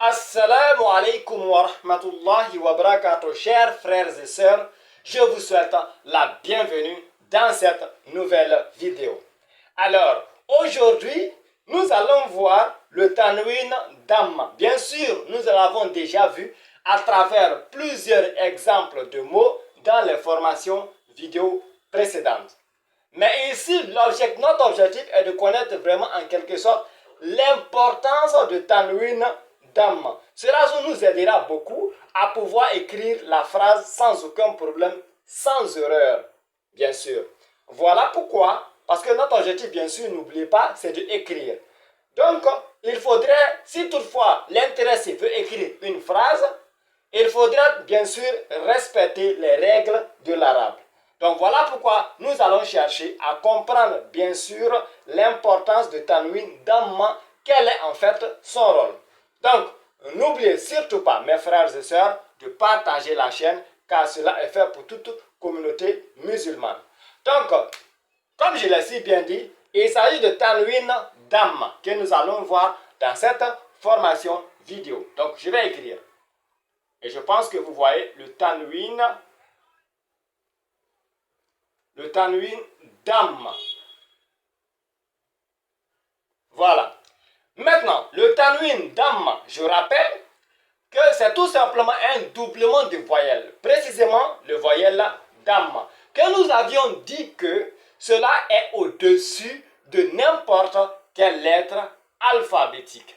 Assalamu alaikum wa rahmatullahi wa barakatuh, chers frères et sœurs, je vous souhaite la bienvenue dans cette nouvelle vidéo. Alors, aujourd'hui, nous allons voir le tanwin damma. Bien sûr, nous l'avons déjà vu à travers plusieurs exemples de mots dans les formations vidéo précédentes. Mais ici, notre objectif est de connaître vraiment en quelque sorte l'importance de tanwin damma. Cela nous aidera beaucoup à pouvoir écrire la phrase sans aucun problème, sans erreur, bien sûr. Voilà pourquoi, parce que notre objectif, bien sûr, n'oubliez pas, c'est d'écrire. Donc, il faudrait, si toutefois l'intéressé veut écrire une phrase, il faudra bien sûr respecter les règles de l'arabe. Donc voilà pourquoi nous allons chercher à comprendre bien sûr l'importance de tanwin damma, quel est en fait son rôle. Donc n'oubliez surtout pas, mes frères et sœurs, de partager la chaîne car cela est fait pour toute communauté musulmane. Donc, comme je l'ai si bien dit, il s'agit de tanwin damma que nous allons voir dans cette formation vidéo. Donc je vais écrire. Et je pense que vous voyez le tanwin damma. Voilà. Maintenant, le tanwin damma, je rappelle que c'est tout simplement un doublement de voyelles. Précisément, le voyelle damma. Que nous avions dit que cela est au-dessus de n'importe quelle lettre alphabétique.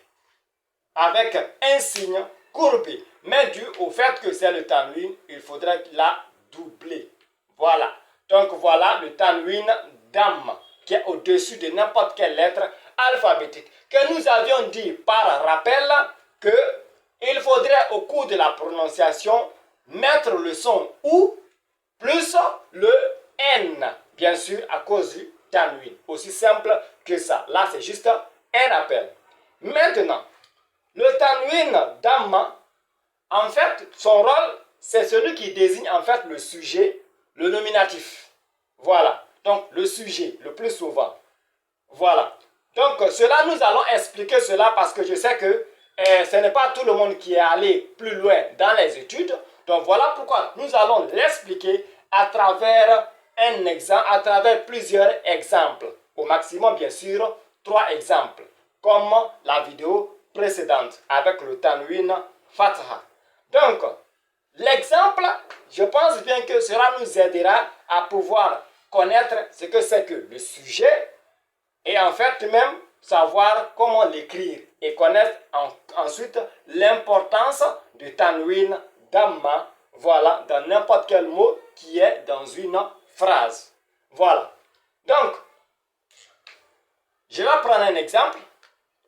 Avec un signe courbé. Mais dû au fait que c'est le tanwin, il faudrait la doubler. Voilà. Donc voilà le tanwin damma qui est au-dessus de n'importe quelle lettre alphabétique. Que nous avions dit par rappel que il faudrait au cours de la prononciation mettre le son OU plus le N. Bien sûr à cause du tanwin. Aussi simple que ça. Là c'est juste un rappel. Maintenant, le tanwin damma, en fait, son rôle, c'est celui qui désigne en fait le sujet, le nominatif. Voilà. Donc, le sujet, le plus souvent. Voilà. Donc, cela, nous allons expliquer cela parce que je sais que ce n'est pas tout le monde qui est allé plus loin dans les études. Donc, voilà pourquoi nous allons l'expliquer à travers un exemple, à travers plusieurs exemples. Au maximum, bien sûr, 3 exemples. Comme la vidéo précédente avec le tanwin fatha. Donc, l'exemple, je pense bien que cela nous aidera à pouvoir connaître ce que c'est que le sujet et en fait même savoir comment l'écrire et connaître ensuite l'importance du tanwin damma, voilà, dans n'importe quel mot qui est dans une phrase. Voilà. Donc, je vais prendre un exemple.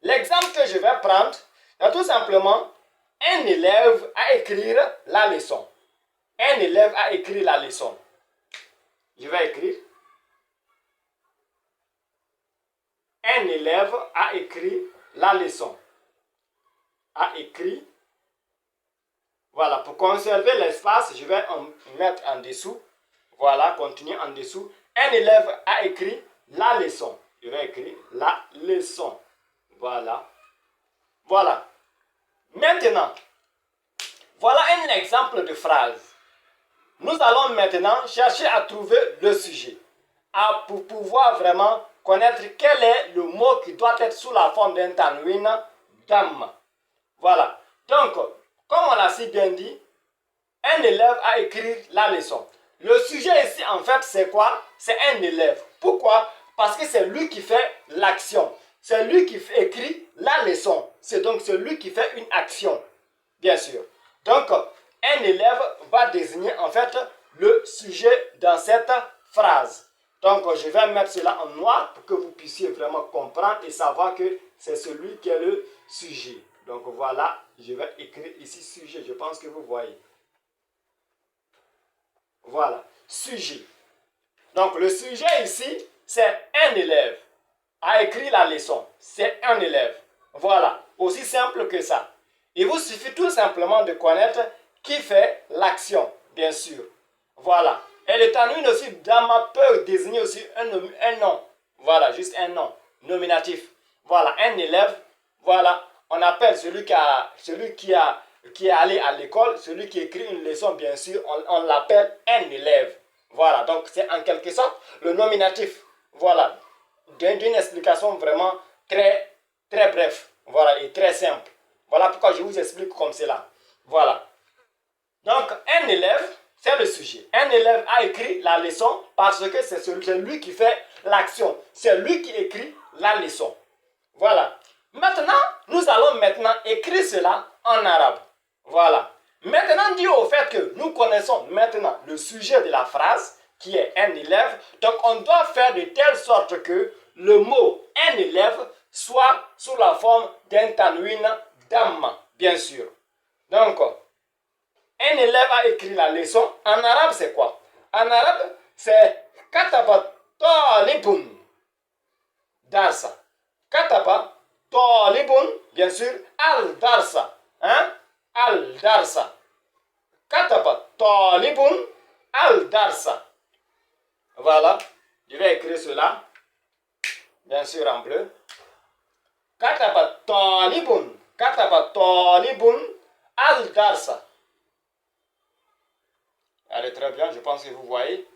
L'exemple que je vais prendre, c'est tout simplement un élève à écrire la leçon. Un élève à écrire la leçon. Je vais écrire. Un élève a écrit la leçon. A écrit. Voilà, pour conserver l'espace, je vais en mettre en dessous. Voilà, continuer en dessous. Un élève a écrit la leçon. Je vais écrire la leçon. Voilà. Voilà. Maintenant, voilà un exemple de phrase. Nous allons maintenant chercher à trouver le sujet. Pour pouvoir vraiment connaître quel est le mot qui doit être sous la forme d'un tanwin damma. Voilà. Donc, comme on l'a si bien dit, un élève a écrit la leçon. Le sujet ici, en fait, c'est quoi? C'est un élève. Pourquoi? Parce que c'est lui qui fait l'action. C'est lui qui écrit la leçon. C'est donc celui qui fait une action, bien sûr. Donc, un élève va désigner en fait le sujet dans cette phrase. Donc, je vais mettre cela en noir pour que vous puissiez vraiment comprendre et savoir que c'est celui qui est le sujet. Donc, voilà, je vais écrire ici sujet. Je pense que vous voyez. Voilà, sujet. Donc, le sujet ici, c'est un élève a écrit la leçon. C'est un élève. Voilà, aussi simple que ça. Il vous suffit tout simplement de connaître qui fait l'action, bien sûr. Voilà. Et le tanwin aussi, damma peut désigner aussi un nom. Voilà, juste un nom, nominatif. Voilà, un élève. Voilà, on appelle qui est allé à l'école, celui qui écrit une leçon, bien sûr, on l'appelle un élève. Voilà, donc c'est en quelque sorte le nominatif. Voilà, d'une explication vraiment très, très bref. Voilà, et très simple. Voilà pourquoi je vous explique comme cela. Voilà. Donc, un élève, c'est le sujet. Un élève a écrit la leçon parce que c'est lui qui fait l'action. C'est lui qui écrit la leçon. Voilà. Maintenant, nous allons maintenant écrire cela en arabe. Voilà. Maintenant, dû au fait que nous connaissons maintenant le sujet de la phrase, qui est un élève, donc on doit faire de telle sorte que le mot un élève soit sous la forme d'un tanwin damma, bien sûr. Donc, un élève a écrit la leçon. En arabe, c'est quoi? En arabe, c'est kataba talibun darsa. Kataba talibun, bien sûr, al darsa. Hein? Al darsa. Kataba talibun al darsa. Voilà. Je vais écrire cela. Bien sûr, en bleu. Kataba talibun. Kataba talibun al darsa. Allez, très bien, je pense que vous voyez.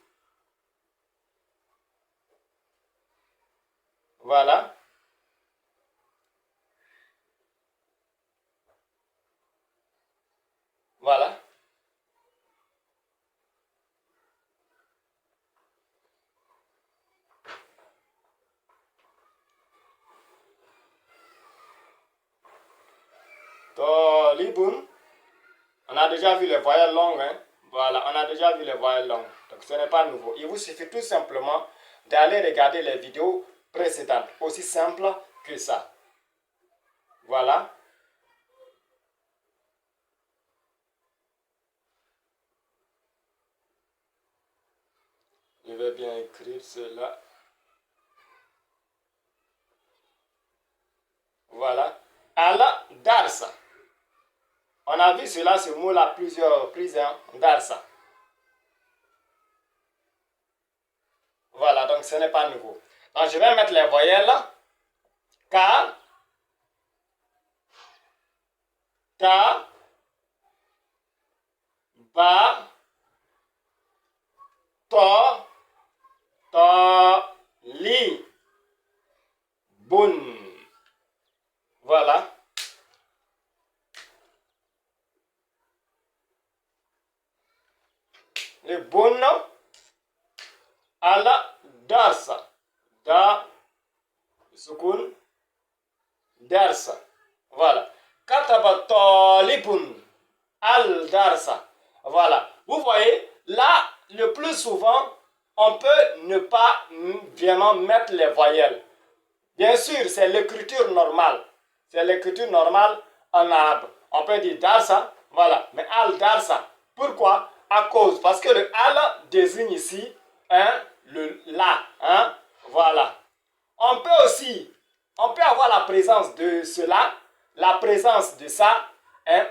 Voilà. Voilà. Tolibun. On a déjà vu les voyelles longues. Hein? Voilà, on a déjà vu les voyelles longues. Donc ce n'est pas nouveau. Il vous suffit tout simplement d'aller regarder les vidéos précédentes. Aussi simple que ça. Voilà. Je vais bien écrire cela. Voilà. Ala darsa. On a vu cela, ce mot-là, plusieurs reprises. Hein? Darsa. Voilà, donc ce n'est pas nouveau. Donc je vais mettre les voyelles. K, ta, ba, to, li, bun. Voilà. Le bun, ala darsa. Da, sukun, darsa. Voilà. Kataba talibun al darsa. Voilà. Vous voyez, là, le plus souvent, on peut ne pas vraiment mettre les voyelles. Bien sûr, c'est l'écriture normale. C'est l'écriture normale en arabe. On peut dire darsa, voilà. Mais al darsa. Pourquoi? À cause, parce que le al désigne ici le la. Hein? Voilà. On peut avoir la présence de cela, la présence de ça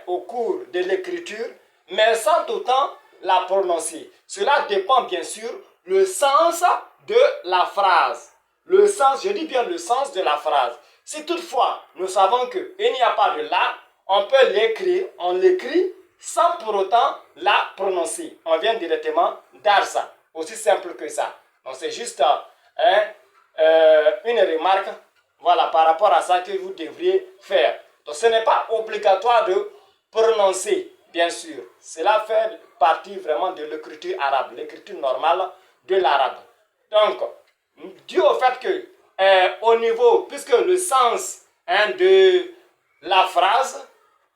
au cours de l'écriture, mais sans autant la prononcer. Cela dépend bien sûr le sens de la phrase. Le sens, je dis bien le sens de la phrase. Si toutefois nous savons qu'il n'y a pas de la, on peut l'écrire, on l'écrit sans pour autant la prononcer. On vient directement d'arsa, aussi simple que ça. Donc c'est juste une remarque, voilà, par rapport à ça que vous devriez faire. Donc ce n'est pas obligatoire de prononcer, bien sûr. Cela fait partie vraiment de l'écriture arabe, l'écriture normale de l'arabe. Donc, dû au fait que au niveau, puisque le sens de la phrase,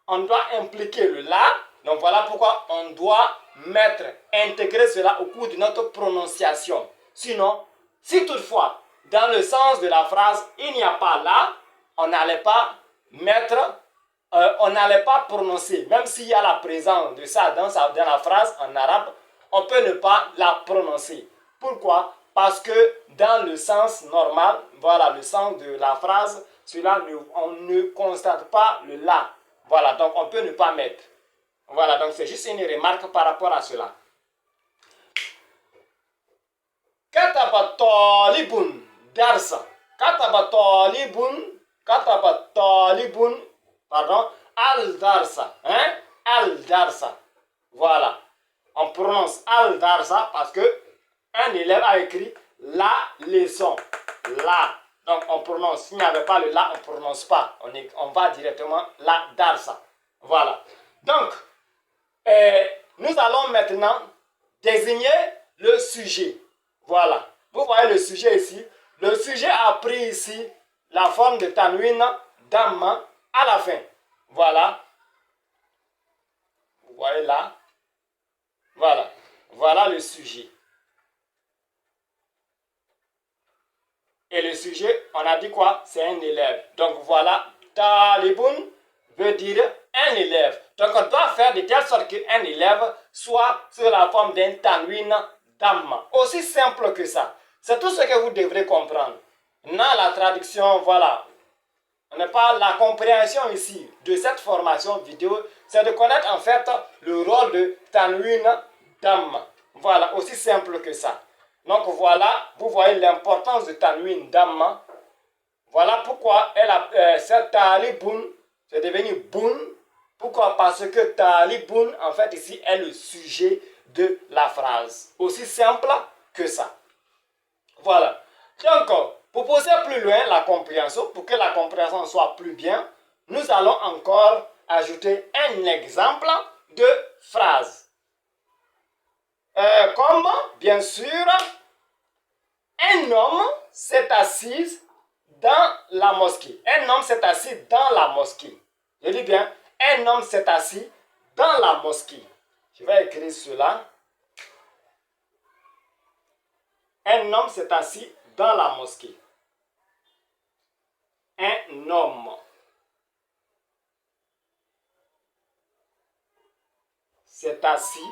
on doit impliquer le la, donc voilà pourquoi on doit intégrer cela au cours de notre prononciation. Sinon, si toutefois, dans le sens de la phrase, il n'y a pas là, on n'allait pas on n'allait pas prononcer, même s'il y a la présence de ça dans la phrase en arabe, on peut ne pas la prononcer. Pourquoi? Parce que dans le sens normal, voilà, le sens de la phrase, on ne constate pas le la. Voilà, donc on peut ne pas mettre. Voilà, donc c'est juste une remarque par rapport à cela. Kataba talibun darsa. Kataba talibun Pardon, al-darsa. Hein? Al-darsa. Voilà. On prononce al-darsa parce que un élève a écrit la leçon. La. Donc on prononce. S'il n'y avait pas le la, on ne prononce pas. On va directement la darsa. Voilà. Donc, nous allons maintenant désigner le sujet. Voilà. Vous voyez le sujet ici. Le sujet a pris ici la forme de tanwin damma à la fin. Voilà. Vous voyez là. Voilà. Voilà le sujet. Et le sujet, on a dit quoi? C'est un élève. Donc voilà, talibun veut dire un élève. Donc on doit faire de telle sorte qu'un élève soit sur la forme d'un tanwin damma. Aussi simple que ça. C'est tout ce que vous devrez comprendre. Dans la traduction, voilà. On n'a pas la compréhension ici de cette formation vidéo, c'est de connaître en fait le rôle de tanwin damma. Voilà, aussi simple que ça. Donc voilà, vous voyez l'importance de tanwin damma. Voilà pourquoi cette talibun, c'est devenu bun. Pourquoi? Parce que talibun, en fait, ici, est le sujet de la phrase. Aussi simple que ça. Voilà. Donc, pour pousser plus loin la compréhension, pour que la compréhension soit plus bien, nous allons encore ajouter un exemple de phrase. Comme, bien sûr, un homme s'est assis dans la mosquée. Un homme s'est assis dans la mosquée. Je dis bien, un homme s'est assis dans la mosquée. Je vais écrire cela. Un homme s'est assis dans la mosquée. Un homme s'est assis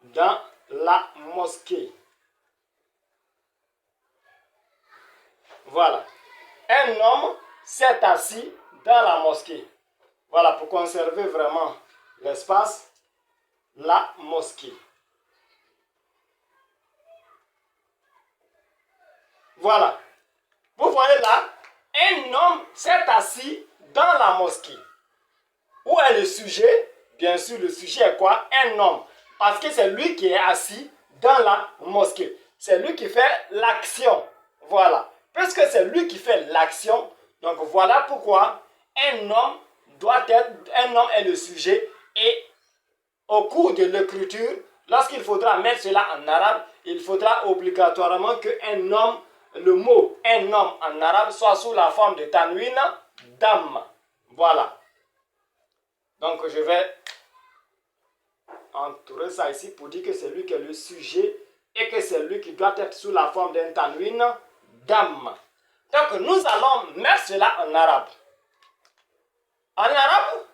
dans la mosquée. Voilà. Un homme s'est assis dans la mosquée. Voilà, pour conserver vraiment l'espace, la mosquée. Voilà. Vous voyez là, un homme s'est assis dans la mosquée. Où est le sujet? Bien sûr, le sujet est quoi? Un homme. Parce que c'est lui qui est assis dans la mosquée. C'est lui qui fait l'action. Voilà. Puisque c'est lui qui fait l'action, donc voilà pourquoi un homme est le sujet. Et au cours de l'écriture, lorsqu'il faudra mettre cela en arabe, il faudra obligatoirement qu'un homme, le mot un homme en arabe soit sous la forme de tanwin damma. Voilà. Donc je vais entourer ça ici pour dire que c'est lui qui est le sujet et que c'est lui qui doit être sous la forme d'un tanwin damma. Donc nous allons mettre cela en arabe. En arabe,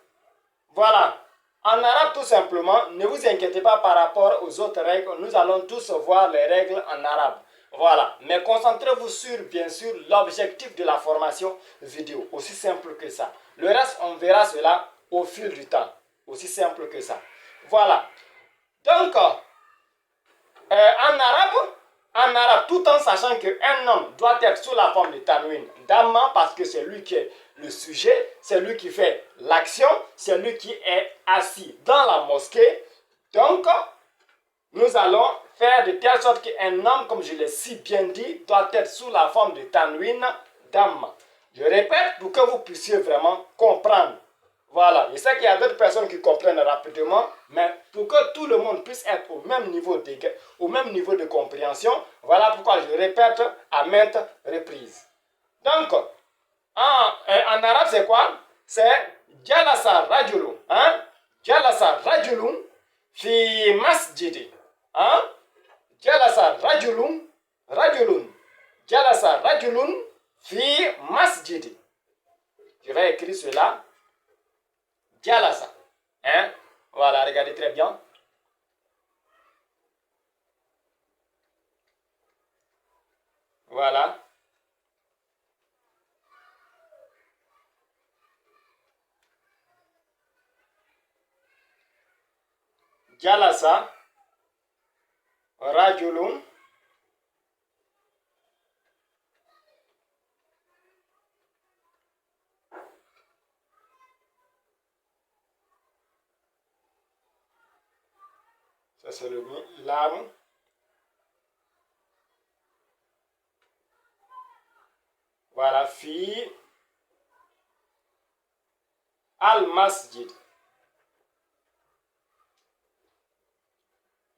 voilà. En arabe tout simplement, ne vous inquiétez pas par rapport aux autres règles. Nous allons tous voir les règles en arabe. Voilà. Mais concentrez-vous sur, bien sûr, l'objectif de la formation vidéo. Aussi simple que ça. Le reste, on verra cela au fil du temps. Aussi simple que ça. Voilà. Donc, en arabe, tout en sachant qu'un homme doit être sous la forme de tanwin damma parce que c'est lui qui est le sujet, c'est lui qui fait l'action, c'est lui qui est assis dans la mosquée. Donc, nous allons faire de telle sorte qu'un homme, comme je l'ai si bien dit, doit être sous la forme de tanwin damma. Je répète pour que vous puissiez vraiment comprendre. Voilà, je sais qu'il y a d'autres personnes qui comprennent rapidement, mais pour que tout le monde puisse être au même niveau de compréhension, voilà pourquoi je répète à maintes reprises. Donc, en arabe, c'est quoi? C'est Jalasa Rajulun. Hein? Jalasa Rajulun fi masjidi. Hein? Jalasa Rajulun. Jalasa Rajulun fi masjidi. Je vais écrire cela. Jalasa. Hein? Voilà, regardez très bien. Voilà. Jalasa Rajulun c'est le mi, lam. Voilà, fi al-masjid.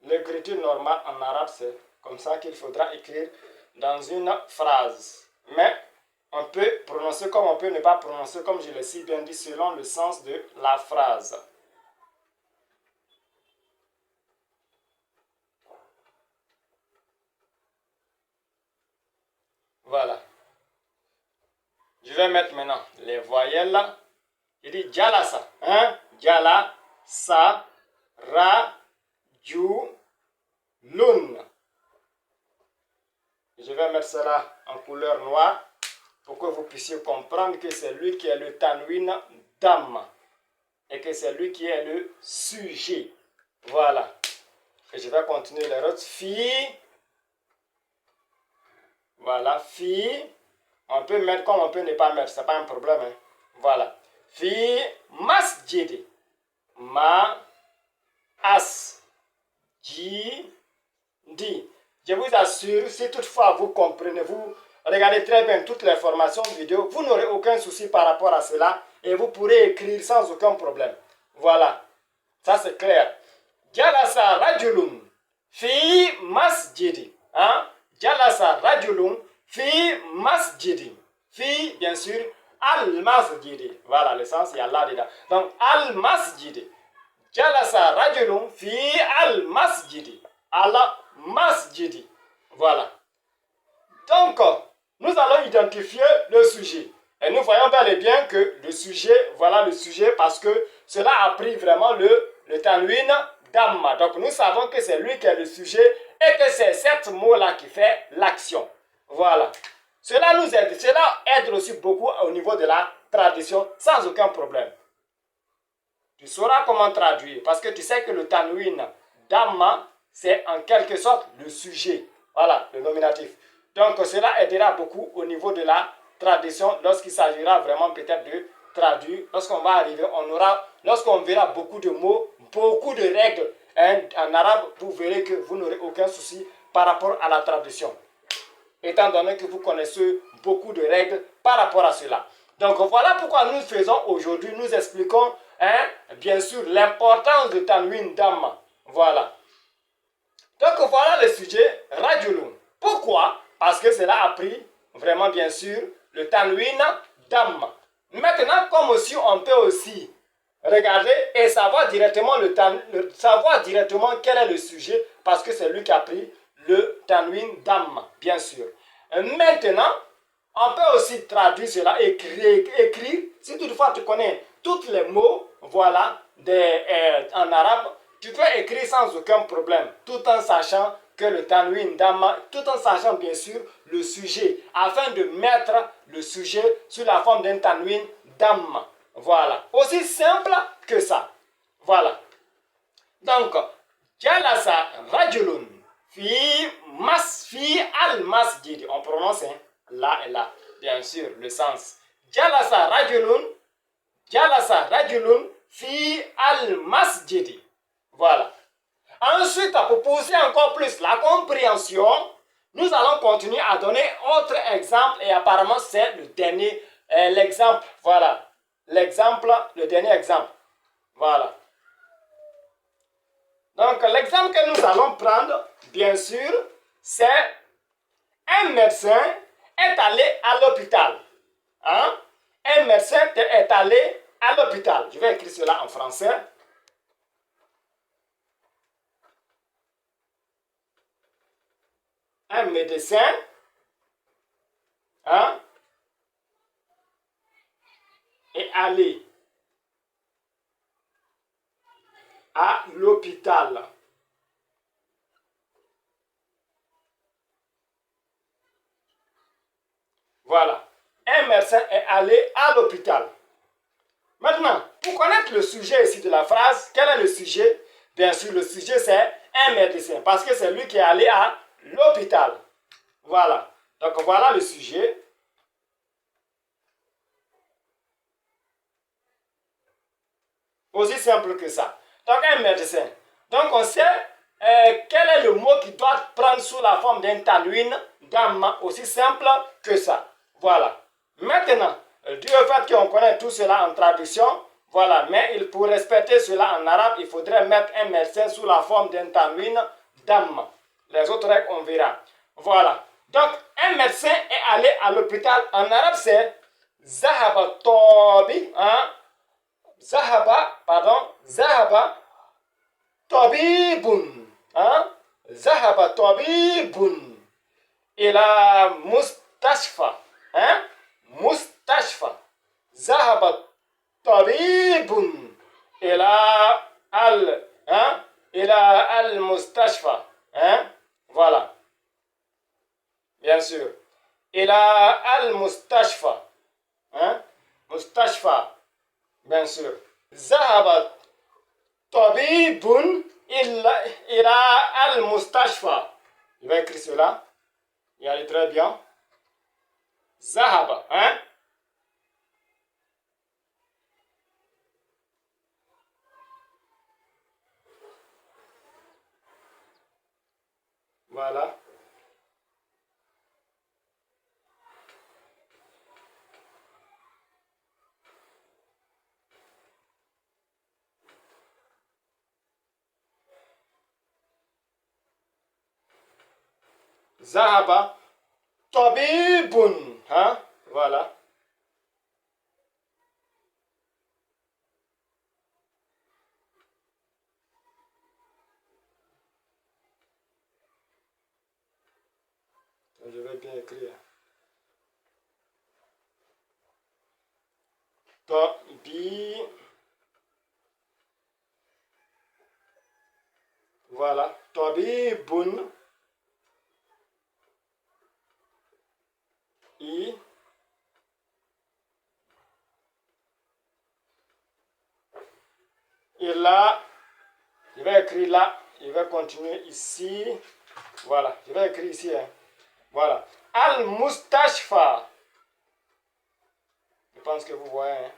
L'écriture normale en arabe, c'est comme ça qu'il faudra écrire dans une phrase. Mais on peut prononcer comme on peut ne pas prononcer, comme je l'ai si bien dit, selon le sens de la phrase. Voilà. Je vais mettre maintenant les voyelles là. Je dis jalasa. Hein? Jala, sa, ra, ju, lun. Je vais mettre cela en couleur noire pour que vous puissiez comprendre que c'est lui qui est le tanwin dam et que c'est lui qui est le sujet. Voilà. Et je vais continuer les autres. Fi. Voilà. Fi. On peut mettre comme on peut ne pas mettre. Ce n'est pas un problème. Hein. Voilà. Fi masjid. Ma. As. Ji. Di. Je vous assure, si toutefois vous comprenez, vous regardez très bien toutes les formations vidéo, vous n'aurez aucun souci par rapport à cela et vous pourrez écrire sans aucun problème. Voilà, ça c'est clair. Jalasa rajulun fi masjidi. Hein? Jalasa rajulun fi masjidi. Fi, bien sûr, al-masjidi. Voilà le sens, il y a là dedans. Donc, al-masjidi. Jalasa rajulun fi al-masjidi. Al-masjidi. Voilà. Donc, nous allons identifier le sujet. Et nous voyons bel et bien que le sujet, voilà le sujet, parce que cela a pris vraiment le tanwin damma. Donc, nous savons que c'est lui qui est le sujet et que c'est cet mot-là qui fait l'action. Voilà. Cela nous aide. Cela aide aussi beaucoup au niveau de la traduction sans aucun problème. Tu sauras comment traduire parce que tu sais que le tanwin damma, c'est en quelque sorte le sujet. Voilà, le nominatif. Donc, cela aidera beaucoup au niveau de la traduction lorsqu'il s'agira vraiment peut-être de traduire. Lorsqu'on va arriver, lorsqu'on verra beaucoup de mots, beaucoup de règles hein, en arabe, vous verrez que vous n'aurez aucun souci par rapport à la traduction. Étant donné que vous connaissez beaucoup de règles par rapport à cela. Donc, voilà pourquoi nous faisons aujourd'hui, nous expliquons, hein, bien sûr, l'importance de tanwin damma. Voilà. Donc, voilà le sujet, rajulun. Pourquoi? Parce que cela a pris vraiment, bien sûr, le tanwin damma. Maintenant, comme aussi, on peut aussi regarder et savoir directement, savoir directement quel est le sujet, parce que c'est lui qui a pris le tanwin damma, bien sûr. Maintenant, on peut aussi traduire cela, écrire. Si toutefois tu connais tous les mots, voilà, en arabe, tu peux écrire sans aucun problème, tout en sachant que le tanwin damma, tout en sachant bien sûr le sujet, afin de mettre le sujet sous la forme d'un tanwin damma. Voilà, aussi simple que ça. Voilà. Donc, jalasa rajulun fi al-masjid. On prononce hein, là et là, bien sûr, le sens. Jalasa rajulun fi al-masjid. Voilà. Ensuite, pour pousser encore plus la compréhension, nous allons continuer à donner autre exemple et apparemment c'est le dernier, l'exemple. Voilà. L'exemple, le dernier exemple. Voilà. Donc, l'exemple que nous allons prendre, bien sûr, c'est un médecin est allé à l'hôpital. Hein? Un médecin est allé à l'hôpital. Je vais écrire cela en français. Un médecin hein, est allé à l'hôpital. Voilà. Un médecin est allé à l'hôpital. Maintenant, pour connaître le sujet ici de la phrase, quel est le sujet? Bien sûr, le sujet c'est un médecin, parce que c'est lui qui est allé à l'hôpital. Voilà. Donc, voilà le sujet. Aussi simple que ça. Donc, un médecin. Donc, on sait quel est le mot qui doit prendre sous la forme d'un tanwin damma? Aussi simple que ça. Voilà. Maintenant, dû au fait qu'on connaît tout cela en traduction, voilà, mais pour respecter cela en arabe, il faudrait mettre un médecin sous la forme d'un tanwin damma. Les autres règles, on verra. Voilà. Donc, un médecin est allé à l'hôpital. En arabe, c'est Zahaba Tobi. Hein? Zahaba Tabibun. Hein? Zahaba Tabibun. Ila Mustashfa. Hein? Mustashfa. Zahaba Tabibun. Ila al. Hein? Ila al Mustashfa. Hein? Voilà. Bien sûr. Ila al Mustashfa. Hein? Mustashfa. Bien sûr. Zahaba Tabibun ila al Mustashfa. Il va écrire cela. Il allait très bien. Zahaba. Hein? Voilà. Zahaba Tabibun. Hein? Voilà. Je vais bien écrire. Tabi. Voilà. Tabibun. I. Et là, je vais écrire là. Je vais continuer ici. Voilà. Je vais écrire ici. Hein. Voilà. Al-Mustashfa. Je pense que vous voyez. Hein.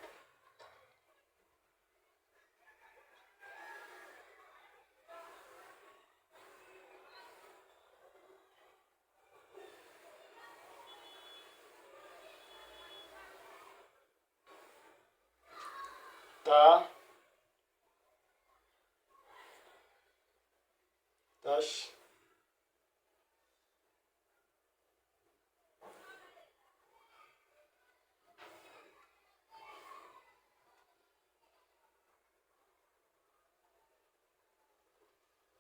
Ta. Tash.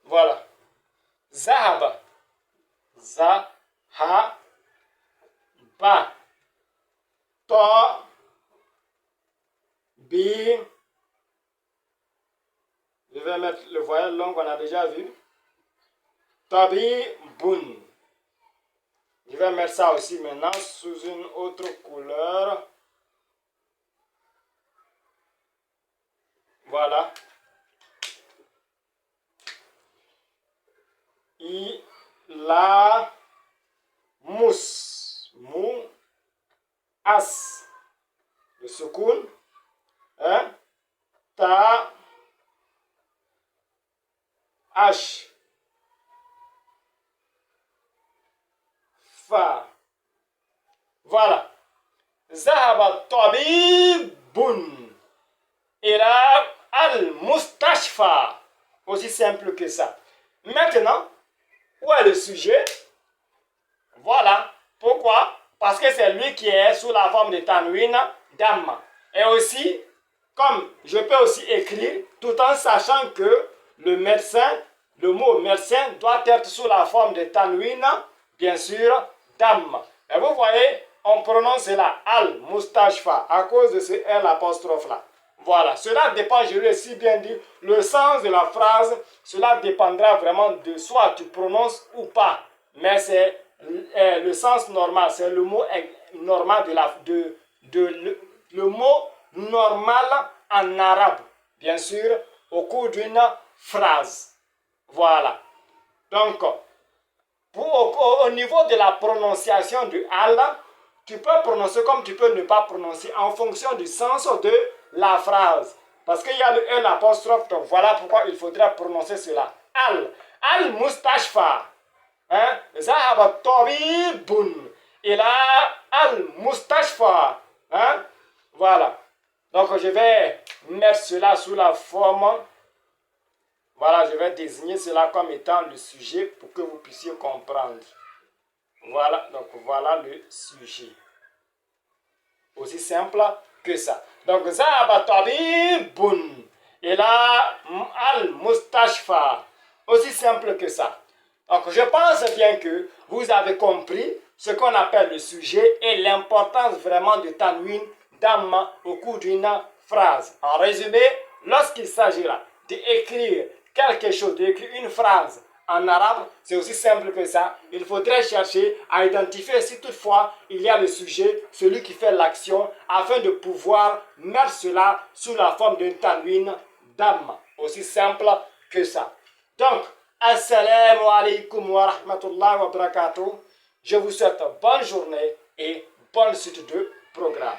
Voilà. Zahaba. Zahaba. Ta. Bi. Je vais mettre le voyelle long qu'on a déjà vu. Tabi bun. Je vais mettre ça aussi maintenant sous une autre couleur. Voilà. I la mus. Mu as. Le soukoun. Hein? Ta. H. Fa. Voilà. Zahaba tabibun ila al-mustashfa. Aussi simple que ça. Maintenant, où est le sujet? Voilà. Pourquoi? Parce que c'est lui qui est sous la forme de tanwin damma. Et aussi, comme je peux aussi écrire, tout en sachant que le médecin, le mot médecin doit être sous la forme de tanwin, bien sûr, damma. Et vous voyez, on prononce là al-mustashfa à cause de ce L apostrophe là. Voilà, cela dépend, je l'ai si bien dit, le sens de la phrase, cela dépendra vraiment de soit tu prononces ou pas. Mais c'est le sens normal, c'est le mot normal le mot normal en arabe, bien sûr, au cours d'une phrase. Voilà. Donc, au niveau de la prononciation du al, tu peux prononcer comme tu peux ne pas prononcer en fonction du sens de la phrase. Parce qu'il y a le L apostrophe, donc voilà pourquoi il faudrait prononcer cela. Al. al-mustashfa. Hein? Zahaba tabibun ila al-mustashfa. Hein? Voilà. Donc, je vais mettre cela sous la forme. Voilà, je vais désigner cela comme étant le sujet pour que vous puissiez comprendre. Voilà, donc voilà le sujet. Aussi simple que ça. Donc, Zahaba tabibun ila al-mustashfa. Aussi simple que ça. Donc, je pense bien que vous avez compris ce qu'on appelle le sujet et l'importance vraiment de tanwin damma au cours d'une phrase. En résumé, lorsqu'il s'agira d'écrire quelque chose, d'écrire une phrase en arabe, c'est aussi simple que ça. Il faudrait chercher à identifier si toutefois il y a le sujet, celui qui fait l'action, afin de pouvoir mettre cela sous la forme d'un tanwin damma. Aussi simple que ça. Donc, assalamu alaikum wa rahmatullahi wa barakatuh. Je vous souhaite bonne journée et bonne suite de programme.